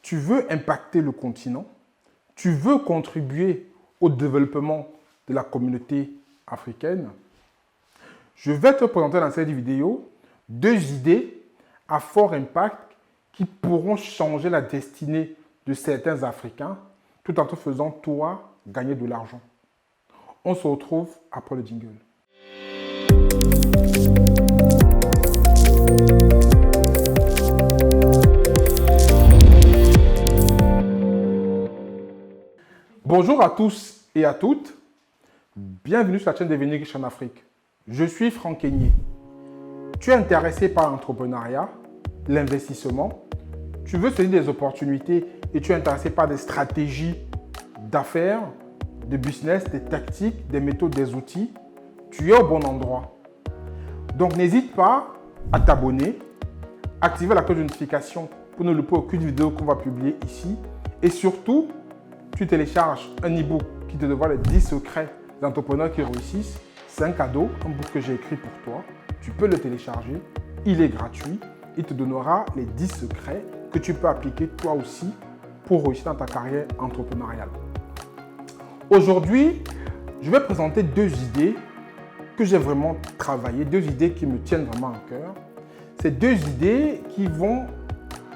tu veux impacter le continent, tu veux contribuer au développement de la communauté africaine, je vais te présenter dans cette vidéo 2 idées à fort impact qui pourront changer la destinée de certains Africains tout en te faisant, toi, gagner de l'argent. On se retrouve après le jingle. Bonjour à tous et à toutes. Bienvenue sur la chaîne Devenir riche en Afrique. Je suis Franck Kenyé. Tu es intéressé par l'entrepreneuriat, l'investissement, tu veux saisir des opportunités et tu es intéressé par des stratégies d'affaires, de business, des tactiques, des méthodes, des outils, tu es au bon endroit. Donc n'hésite pas à t'abonner, activer la cloche de notification pour ne louper aucune vidéo qu'on va publier ici et surtout, tu télécharges un e-book qui te dévoile les 10 secrets d'entrepreneurs qui réussissent. C'est un cadeau, un book que j'ai écrit pour toi. Tu peux le télécharger, il est gratuit. Il te donnera les 10 secrets que tu peux appliquer toi aussi pour réussir dans ta carrière entrepreneuriale. Aujourd'hui, je vais présenter 2 idées que j'ai vraiment travaillées, 2 idées qui me tiennent vraiment à cœur. Ces 2 idées qui vont,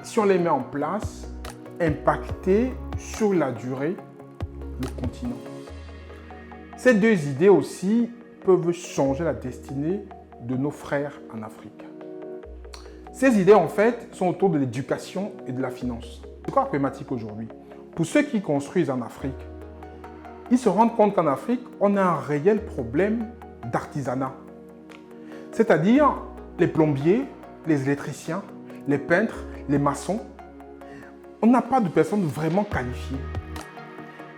si on les met en place, impacter sur la durée le continent. Ces 2 idées aussi peuvent changer la destinée de nos frères en Afrique. Ces idées en fait sont autour de l'éducation et de la finance. C'est quoi la problématique aujourd'hui? Pour ceux qui construisent en Afrique, ils se rendent compte qu'en Afrique, on a un réel problème d'artisanat. C'est-à-dire les plombiers, les électriciens, les peintres, les maçons. On n'a pas de personnes vraiment qualifiées.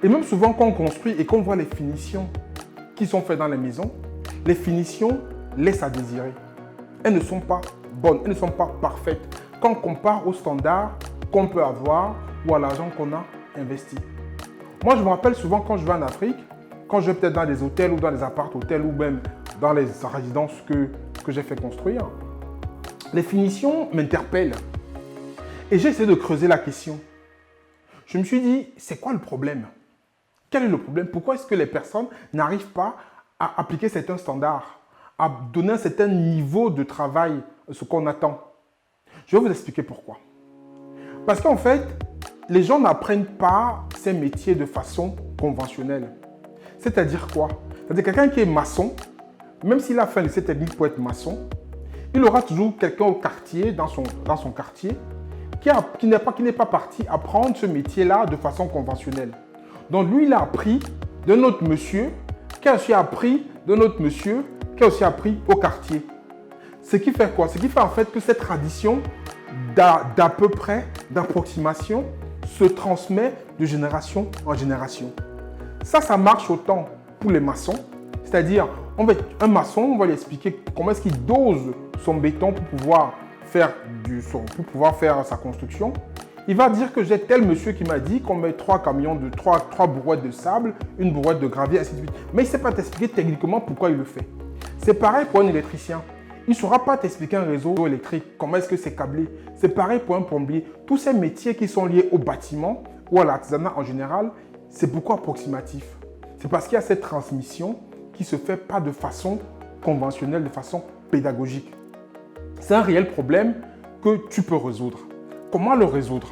Et même souvent, quand on construit et qu'on voit les finitions qui sont faites dans les maisons, les finitions laissent à désirer. Elles ne sont pas bonnes, elles ne sont pas parfaites quand on compare aux standards qu'on peut avoir ou à l'argent qu'on a investi. Moi, je me rappelle souvent quand je vais en Afrique, quand je vais peut-être dans des hôtels ou dans des appart-hôtels ou même dans les résidences que j'ai fait construire, les finitions m'interpellent. Et j'ai essayé de creuser la question. Je me suis dit, c'est quoi le problème? Quel est le problème? Pourquoi est-ce que les personnes n'arrivent pas à appliquer certains standards, à donner un certain niveau de travail, ce qu'on attend? Je vais vous expliquer pourquoi. Parce qu'en fait, les gens n'apprennent pas ces métiers de façon conventionnelle. C'est-à-dire quoi? C'est-à-dire quelqu'un qui est maçon, même s'il a fait un lycée technique pour être maçon, il aura toujours quelqu'un au quartier, dans son quartier, qui n'est pas parti apprendre ce métier-là de façon conventionnelle. Donc lui, il a appris d'un autre monsieur, qui a aussi appris d'un autre monsieur, qui a aussi appris au quartier. Ce qui fait quoi? Ce qui fait en fait que cette tradition d'à peu près, d'approximation, se transmet de génération en génération. Ça marche autant pour les maçons, c'est-à-dire un maçon, on va lui expliquer comment est-ce qu'il dose son béton pour pouvoir faire sa construction. Il va dire que j'ai tel monsieur qui m'a dit qu'on met 3 brouettes de sable, une brouette de gravier, ainsi de suite. Mais il ne sait pas t'expliquer techniquement pourquoi il le fait. C'est pareil pour un électricien. Il ne saura pas t'expliquer un réseau électrique, comment est-ce que c'est câblé. C'est pareil pour un plombier. Tous ces métiers qui sont liés au bâtiment ou à l'artisanat en général, c'est beaucoup approximatif. C'est parce qu'il y a cette transmission qui ne se fait pas de façon conventionnelle, de façon pédagogique. C'est un réel problème que tu peux résoudre. Comment le résoudre?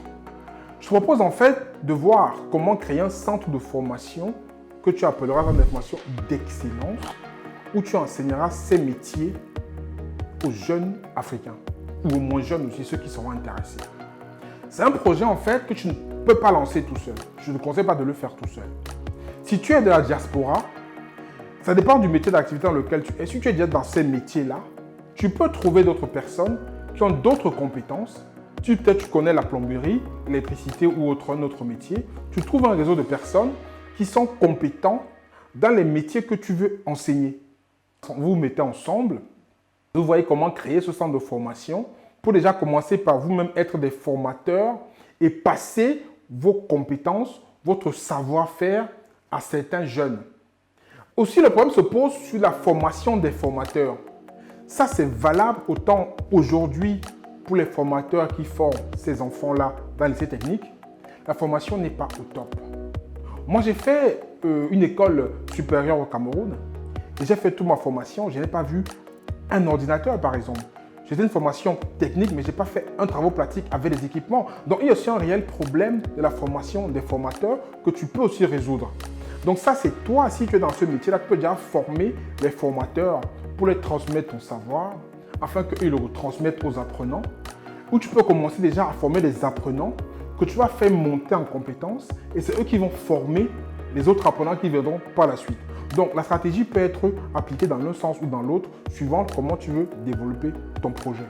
Je te propose en fait de voir comment créer un centre de formation que tu appelleras une formation d'excellence où tu enseigneras ces métiers aux jeunes Africains ou aux moins jeunes aussi, ceux qui seront intéressés. C'est un projet en fait que tu ne peux pas lancer tout seul. Je ne te conseille pas de le faire tout seul. Si tu es de la diaspora, ça dépend du métier d'activité dans lequel tu es. Si tu es déjà dans ces métiers-là, tu peux trouver d'autres personnes qui ont d'autres compétences. Peut-être tu connais la plomberie, l'électricité ou un autre métier. Tu trouves un réseau de personnes qui sont compétents dans les métiers que tu veux enseigner. Vous vous mettez ensemble, vous voyez comment créer ce centre de formation pour déjà commencer par vous-même être des formateurs et passer vos compétences, votre savoir-faire à certains jeunes. Aussi, le problème se pose sur la formation des formateurs. Ça, c'est valable autant aujourd'hui pour les formateurs qui forment ces enfants-là dans les lycées techniques, la formation n'est pas au top. Moi, j'ai fait une école supérieure au Cameroun et j'ai fait toute ma formation. Je n'ai pas vu un ordinateur, par exemple. J'ai fait une formation technique, mais je n'ai pas fait un travail pratique avec les équipements. Donc, il y a aussi un réel problème de la formation des formateurs que tu peux aussi résoudre. Donc, ça, c'est toi, si tu es dans ce métier-là, tu peux déjà former les formateurs pour les transmettre ton savoir afin qu'ils le retransmettent aux apprenants. Ou tu peux commencer déjà à former les apprenants que tu vas faire monter en compétences et c'est eux qui vont former les autres apprenants qui viendront par la suite. Donc, la stratégie peut être appliquée dans l'un sens ou dans l'autre, suivant comment tu veux développer ton projet.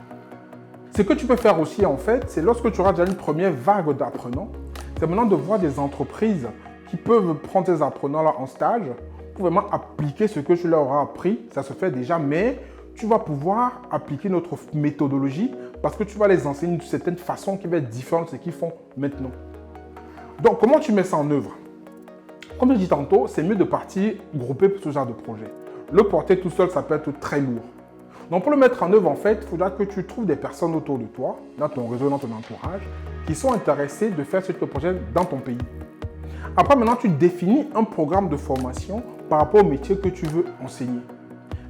Ce que tu peux faire aussi, en fait, c'est lorsque tu auras déjà une première vague d'apprenants, c'est maintenant de voir des entreprises qui peuvent prendre ces apprenants-là en stage pour vraiment appliquer ce que tu leur auras appris. Ça se fait déjà, mais tu vas pouvoir appliquer notre méthodologie parce que tu vas les enseigner d'une certaine façon qui va être différente de ce qu'ils font maintenant. Donc, comment tu mets ça en œuvre? Comme je dis tantôt, c'est mieux de partir grouper pour ce genre de projet. Le porter tout seul, ça peut être très lourd. Donc, pour le mettre en œuvre, en fait, il faudra que tu trouves des personnes autour de toi, dans ton réseau, dans ton entourage, qui sont intéressées de faire ce projet dans ton pays. Après, maintenant, tu définis un programme de formation par rapport au métier que tu veux enseigner.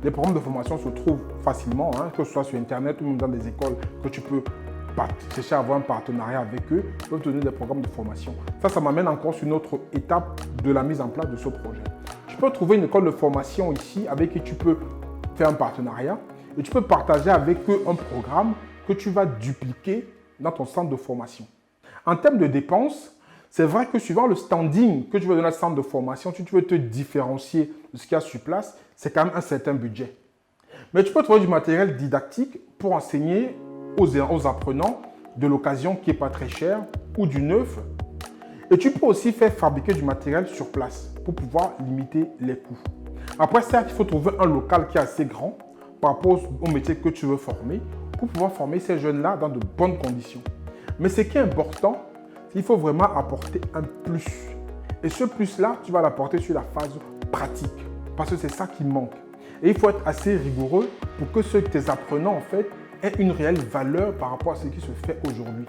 Les programmes de formation se trouvent facilement, que ce soit sur Internet ou même dans des écoles que tu peux chercher à avoir un partenariat avec eux, ils peuvent te donner des programmes de formation. Ça m'amène encore sur une autre étape de la mise en place de ce projet. Tu peux trouver une école de formation ici avec qui tu peux faire un partenariat et tu peux partager avec eux un programme que tu vas dupliquer dans ton centre de formation. En termes de dépenses, c'est vrai que suivant le standing que tu veux donner à ce centre de formation, si tu veux te différencier de ce qu'il y a sur place, c'est quand même un certain budget. Mais tu peux trouver du matériel didactique pour enseigner aux apprenants de l'occasion qui n'est pas très cher ou du neuf. Et tu peux aussi faire fabriquer du matériel sur place pour pouvoir limiter les coûts. Après ça, il faut trouver un local qui est assez grand par rapport au métier que tu veux former pour pouvoir former ces jeunes-là dans de bonnes conditions. Mais ce qui est important, c'est qu'il faut vraiment apporter un plus. Et ce plus-là, tu vas l'apporter sur la phase pratique parce que c'est ça qui manque. Et il faut être assez rigoureux pour que tes apprenants, en fait, aient une réelle valeur par rapport à ce qui se fait aujourd'hui.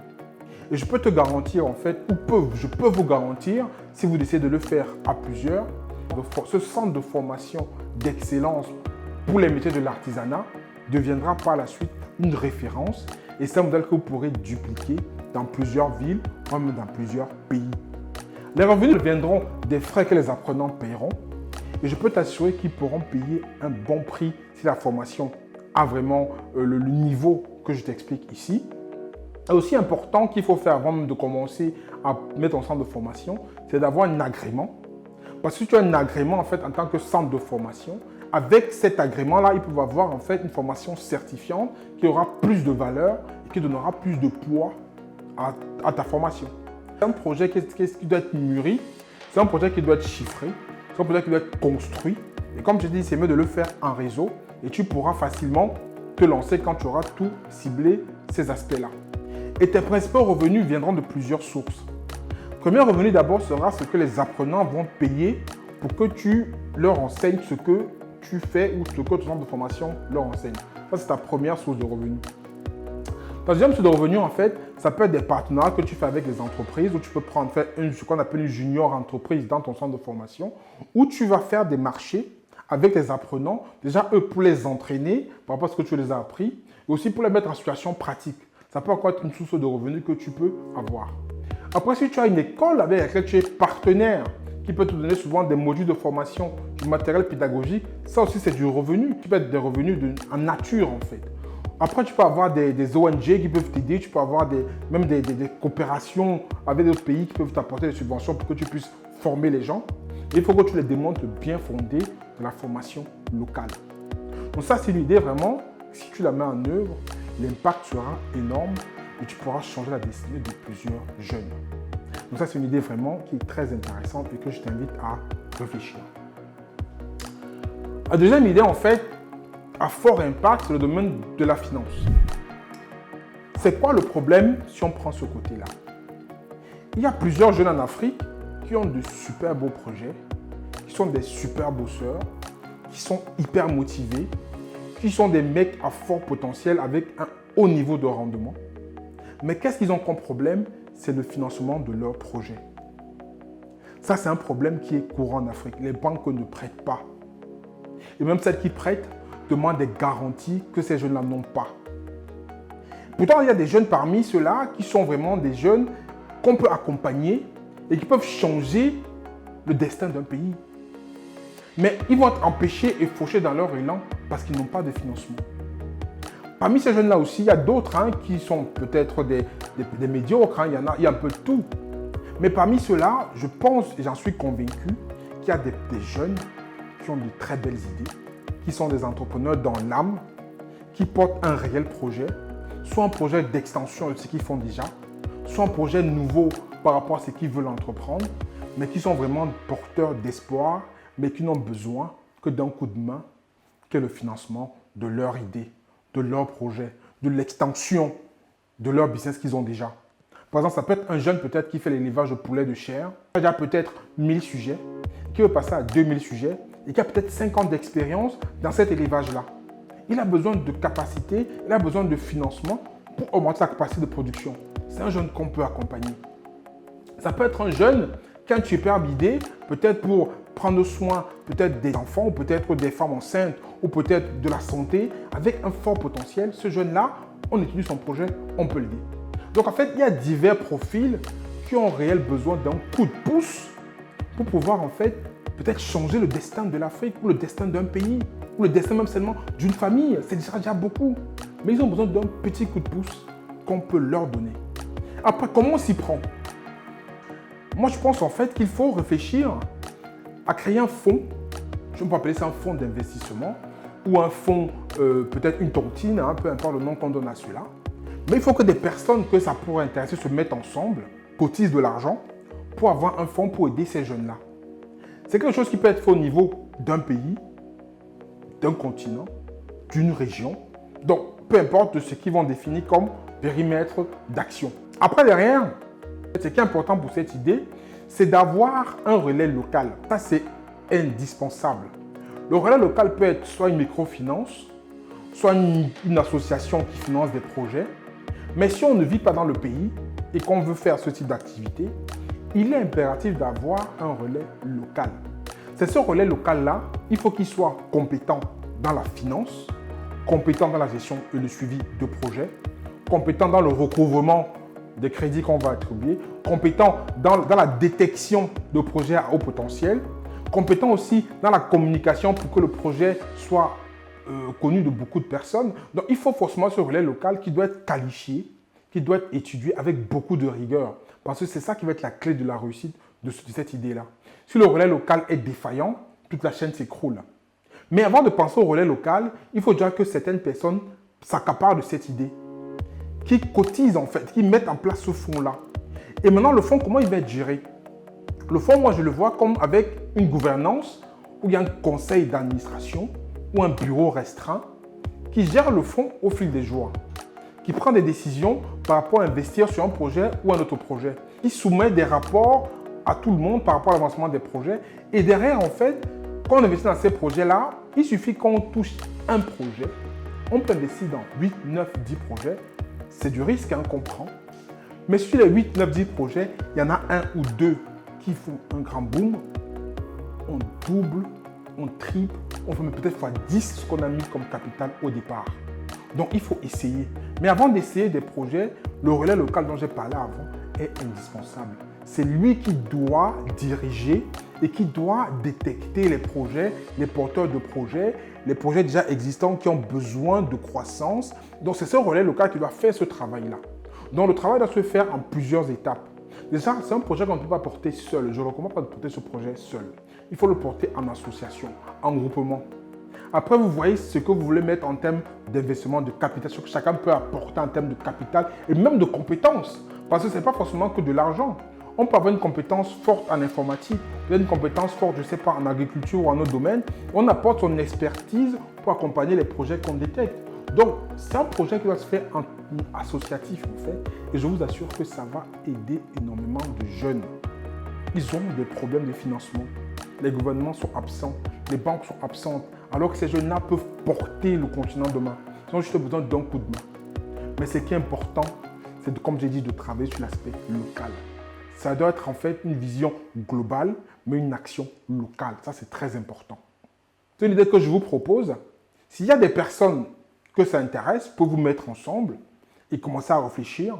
Et je peux te garantir, en fait, je peux vous garantir, si vous décidez de le faire à plusieurs, ce centre de formation d'excellence pour les métiers de l'artisanat deviendra par la suite une référence et c'est un modèle que vous pourrez dupliquer dans plusieurs villes, même dans plusieurs pays. Les revenus viendront des frais que les apprenants paieront et je peux t'assurer qu'ils pourront payer un bon prix si la formation a vraiment le niveau que je t'explique ici. Et aussi important qu'il faut faire avant même de commencer à mettre en centre de formation, c'est d'avoir un agrément. Parce que si tu as un agrément en fait en tant que centre de formation, avec cet agrément-là, ils peuvent avoir en fait une formation certifiante qui aura plus de valeur et qui donnera plus de poids à ta formation. C'est un projet qui doit être mûri, c'est un projet qui doit être chiffré, c'est un projet qui doit être construit. Et comme je dis, c'est mieux de le faire en réseau et tu pourras facilement te lancer quand tu auras tout ciblé ces aspects-là. Et tes principaux revenus viendront de plusieurs sources. Le premier revenu d'abord sera ce que les apprenants vont payer pour que tu leur enseignes ce que tu fais ou ce que ton centre de formation leur enseigne. Ça, c'est ta première source de revenus. Ta deuxième source de revenus, en fait, ça peut être des partenariats que tu fais avec les entreprises où tu peux prendre ce qu'on appelle une junior entreprise dans ton centre de formation où tu vas faire des marchés avec les apprenants, déjà eux pour les entraîner par rapport à ce que tu les as appris et aussi pour les mettre en situation pratique. Ça peut encore être une source de revenus que tu peux avoir. Après, si tu as une école avec laquelle tu es partenaire, qui peut te donner souvent des modules de formation, du matériel pédagogique, ça aussi c'est du revenu. Tu peux être des revenus en nature en fait. Après, tu peux avoir des ONG qui peuvent t'aider, tu peux avoir même des coopérations avec d'autres pays qui peuvent t'apporter des subventions pour que tu puisses former les gens. Et il faut que tu les démontres bien fondées de la formation locale. Donc ça, c'est une idée vraiment, si tu la mets en œuvre, l'impact sera énorme et tu pourras changer la destinée de plusieurs jeunes. Donc ça, c'est une idée vraiment qui est très intéressante et que je t'invite à réfléchir. La deuxième idée, en fait, à fort impact, c'est le domaine de la finance. C'est quoi le problème si on prend ce côté-là? Il y a plusieurs jeunes en Afrique qui ont de super beaux projets, qui sont des super bosseurs, qui sont hyper motivés, qui sont des mecs à fort potentiel avec un haut niveau de rendement. Mais qu'est-ce qu'ils ont comme problème? c'est le financement de leurs projets. Ça, c'est un problème qui est courant en Afrique. Les banques ne prêtent pas. Et même celles qui prêtent demandent des garanties que ces jeunes-là n'ont pas. Pourtant, il y a des jeunes parmi ceux-là qui sont vraiment des jeunes qu'on peut accompagner et qui peuvent changer le destin d'un pays. Mais ils vont être empêchés et fauchés dans leur élan parce qu'ils n'ont pas de financement. Parmi ces jeunes-là aussi, il y a d'autres qui sont peut-être des médiocres. Il y a un peu de tout. Mais parmi ceux-là, je pense et j'en suis convaincu qu'il y a des jeunes qui ont de très belles idées, qui sont des entrepreneurs dans l'âme, qui portent un réel projet, soit un projet d'extension de ce qu'ils font déjà, soit un projet nouveau par rapport à ce qu'ils veulent entreprendre, mais qui sont vraiment porteurs d'espoir, mais qui n'ont besoin que d'un coup de main, qu'est le financement de leur idée, de leur projet, de l'extension de leur business qu'ils ont déjà. Par exemple, ça peut être un jeune peut-être qui fait l'élevage de poulets de chair, qui a déjà peut-être 1000 sujets, qui veut passer à 2000 sujets et qui a peut-être 5 ans d'expérience dans cet élevage-là. Il a besoin de capacité, il a besoin de financement pour augmenter sa capacité de production. C'est un jeune qu'on peut accompagner. Ça peut être un jeune qui a une superbe idée, peut-être pour prendre soin peut-être des enfants ou peut-être des femmes enceintes ou peut-être de la santé avec un fort potentiel. Ce jeune-là, on étudie son projet, on peut l'aider. Donc en fait, il y a divers profils qui ont réel besoin d'un coup de pouce pour pouvoir en fait peut-être changer le destin de l'Afrique ou le destin d'un pays ou le destin même seulement d'une famille. C'est déjà beaucoup. Mais ils ont besoin d'un petit coup de pouce qu'on peut leur donner. Après, comment on s'y prend? Moi, je pense en fait qu'il faut réfléchir à créer un fonds. Je peux appeler ça un fonds d'investissement ou un fonds, peut-être une tontine, peu importe le nom qu'on donne à celui-là. Mais il faut que des personnes que ça pourrait intéresser se mettent ensemble, cotisent de l'argent pour avoir un fonds pour aider ces jeunes-là. C'est quelque chose qui peut être fait au niveau d'un pays, d'un continent, d'une région. Donc, peu importe ce qu'ils vont définir comme périmètre d'action. Après, derrière, ce qui est important pour cette idée, c'est d'avoir un relais local. Ça, c'est indispensable. Le relais local peut être soit une microfinance, soit une association qui finance des projets. Mais si on ne vit pas dans le pays et qu'on veut faire ce type d'activité, il est impératif d'avoir un relais local. C'est ce relais local-là, il faut qu'il soit compétent dans la finance, compétent dans la gestion et le suivi de projets, compétent dans le recouvrement des crédits qu'on va attribuer, compétent dans la détection de projets à haut potentiel, compétent aussi dans la communication pour que le projet soit connu de beaucoup de personnes. Donc, il faut forcément ce relais local qui doit être qualifié, qui doit être étudié avec beaucoup de rigueur. Parce que c'est ça qui va être la clé de la réussite de cette idée-là. Si le relais local est défaillant, toute la chaîne s'écroule. Mais avant de penser au relais local, il faut déjà que certaines personnes s'accaparent de cette idée, qui cotisent en fait, qui mettent en place ce fonds-là. Et maintenant, le fonds, comment il va être géré? Le fonds, moi, je le vois comme avec une gouvernance où il y a un conseil d'administration ou un bureau restreint qui gère le fonds au fil des jours, qui prend des décisions par rapport à investir sur un projet ou un autre projet, qui soumet des rapports à tout le monde par rapport à l'avancement des projets. Et derrière, en fait, quand on investit dans ces projets-là, il suffit qu'on touche un projet, on peut investir dans 8, 9, 10 projets. C'est du risque qu'on prend. Mais sur les 8, 9, 10 projets, il y en a un ou deux qui font un grand boom. On double, on triple, on fait peut-être fois 10 ce qu'on a mis comme capital au départ. Donc, il faut essayer. Mais avant d'essayer des projets, le relais local dont j'ai parlé avant est indispensable. C'est lui qui doit diriger et qui doit détecter les projets, les porteurs de projets, les projets déjà existants qui ont besoin de croissance. Donc, c'est ce relais local qui doit faire ce travail-là. Donc, le travail doit se faire en plusieurs étapes. Déjà, c'est un projet qu'on ne peut pas porter seul. Je ne recommande pas de porter ce projet seul. Il faut le porter en association, en groupement. Après, vous voyez ce que vous voulez mettre en termes d'investissement, de capital, ce que chacun peut apporter en termes de capital et même de compétences. Parce que ce n'est pas forcément que de l'argent. On peut avoir une compétence forte en informatique, une compétence forte, je ne sais pas, en agriculture ou en autre domaine. On apporte son expertise pour accompagner les projets qu'on détecte. Donc, c'est un projet qui doit se faire en associatif, en fait. Et je vous assure que ça va aider énormément de jeunes. Ils ont des problèmes de financement. Les gouvernements sont absents, les banques sont absentes, alors que ces jeunes-là peuvent porter le continent demain. Ils ont juste besoin d'un coup de main. Mais ce qui est important, c'est, comme j'ai dit, de travailler sur l'aspect local. Ça doit être en fait une vision globale, mais une action locale. Ça, c'est très important. C'est une idée que je vous propose. S'il y a des personnes que ça intéresse, vous pouvez vous mettre ensemble et commencer à réfléchir.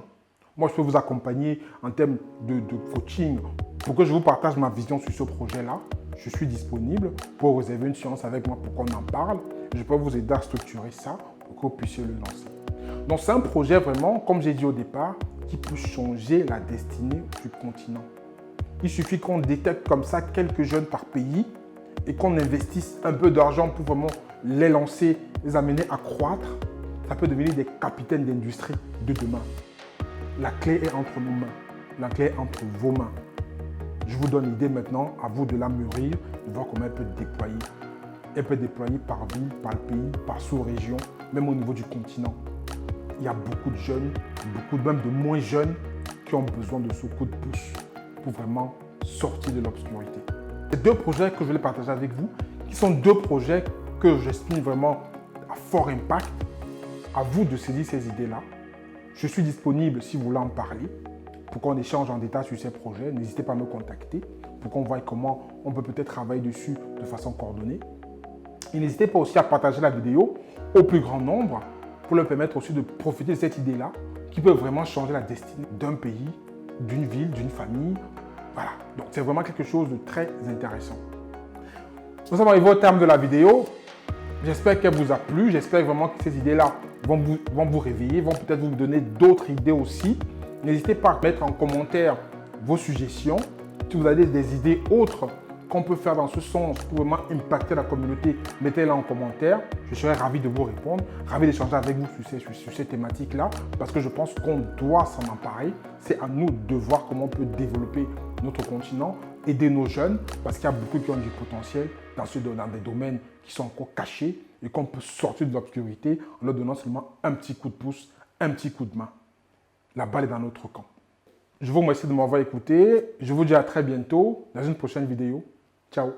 Moi, je peux vous accompagner en termes de coaching pour que je vous partage ma vision sur ce projet-là. Je suis disponible pour réserver une séance avec moi pour qu'on en parle. Je peux vous aider à structurer ça pour que vous puissiez le lancer. Donc, c'est un projet vraiment, comme j'ai dit au départ, qui peut changer la destinée du continent. Il suffit qu'on détecte comme ça quelques jeunes par pays et qu'on investisse un peu d'argent pour vraiment les lancer, les amener à croître. Ça peut devenir des capitaines d'industrie de demain. La clé est entre nos mains. La clé est entre vos mains. Je vous donne l'idée maintenant, à vous de la mûrir, de voir comment elle peut déployer. Elle peut déployer par ville, par pays, par sous-région, même au niveau du continent. Il y a beaucoup de jeunes, même de moins jeunes, qui ont besoin de ce coup de pouce pour vraiment sortir de l'obscurité. Ces deux projets que je vais partager avec vous, qui sont deux projets que j'estime vraiment à fort impact, à vous de saisir ces idées-là. Je suis disponible si vous voulez en parler, pour qu'on échange en détail sur ces projets. N'hésitez pas à me contacter pour qu'on voie comment on peut peut-être travailler dessus de façon coordonnée. Et n'hésitez pas aussi à partager la vidéo au plus grand nombre pour leur permettre aussi de profiter de cette idée-là qui peut vraiment changer la destinée d'un pays, d'une ville, d'une famille. Voilà, donc c'est vraiment quelque chose de très intéressant. Nous sommes arrivés au terme de la vidéo. J'espère qu'elle vous a plu. J'espère vraiment que ces idées-là vont vous réveiller, vont peut-être vous donner d'autres idées aussi. N'hésitez pas à mettre en commentaire vos suggestions. Si vous avez des idées autres qu'on peut faire dans ce sens pour vraiment impacter la communauté, mettez-les en commentaire. Je serai ravi de vous répondre, ravi d'échanger avec vous sur ces thématiques-là, parce que je pense qu'on doit s'en emparer. C'est à nous de voir comment on peut développer notre continent, aider nos jeunes, parce qu'il y a beaucoup qui ont du potentiel dans des domaines qui sont encore cachés et qu'on peut sortir de l'obscurité en leur donnant seulement un petit coup de pouce, un petit coup de main. La balle est dans notre camp. Je vous remercie de m'avoir écouté. Je vous dis à très bientôt dans une prochaine vidéo. Ciao.